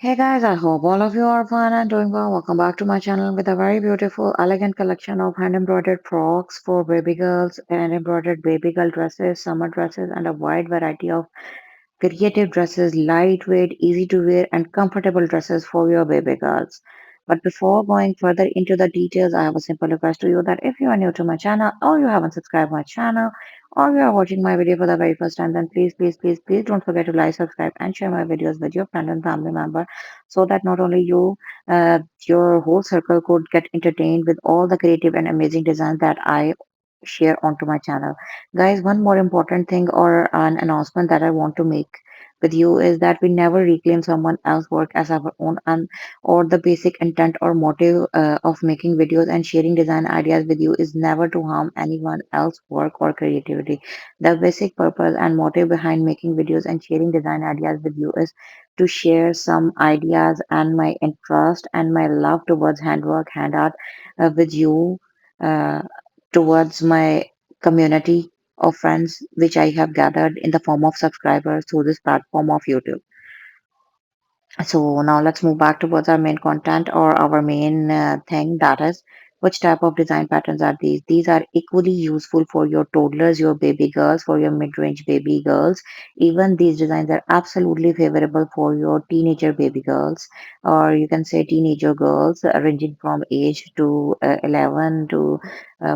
Hey guys, I hope all of you are fine and doing well. Welcome back to my channel with a very beautiful, elegant collection of hand embroidered frocks for baby girls and embroidered baby girl dresses, summer dresses, and a wide variety of creative dresses, lightweight, easy to wear, and comfortable dresses for your baby girls. But before going further into the details, I have a simple request to you that if you are new to my channel or you haven't subscribed my channel or you are watching my video for the very first time, then please don't forget to like, subscribe, and share my videos with your friend and family member so that not only you, your whole circle could get entertained with all the creative and amazing designs that I share onto my channel. Guys, one more important thing or an announcement that I want to make with you is that we never reclaim someone else's work as our own, and or the basic intent or motive of making videos and sharing design ideas with you is never to harm anyone else's work or creativity. The basic purpose and motive behind making videos and sharing design ideas with you is to share some ideas and my interest and my love towards handwork, hand art with you, uh, towards my community of friends which I have gathered in the form of subscribers through this platform of YouTube. So now let's move back towards our main content or our main thing, that is which type of design patterns are these? These are equally useful for your toddlers, your baby girls, for your mid-range baby girls. Even these designs are absolutely favorable for your teenager baby girls, or you can say teenager girls ranging from age to 11 to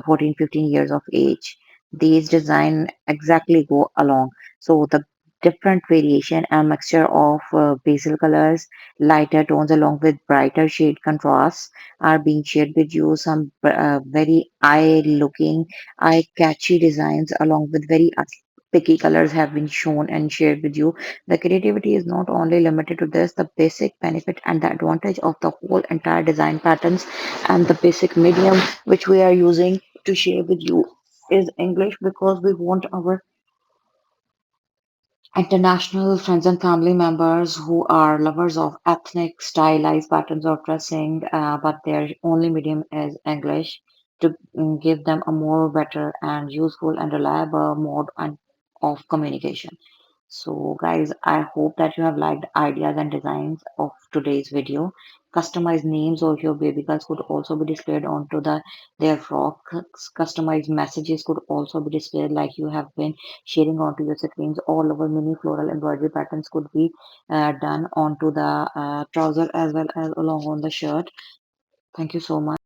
14, 15 years of age. These design exactly go along. So the different variation and mixture of pastel colors, lighter tones along with brighter shade contrasts are being shared with you. Some very eye-looking, eye-catchy designs along with very picky colors have been shown and shared with you. The creativity is not only limited to this, the basic benefit and the advantage of the whole entire design patterns and the basic medium which we are using to share with you is English, because we want our international friends and family members who are lovers of ethnic stylized patterns of dressing, but their only medium is English, to give them a more better and useful and reliable mode of communication. So, guys, I hope that you have liked ideas and designs of today's video. Customized names of your baby girls could also be displayed onto their frocks. Customized messages could also be displayed like you have been sharing onto your screens. All over mini floral embroidery patterns could be done onto the trouser as well as along on the shirt. Thank you so much.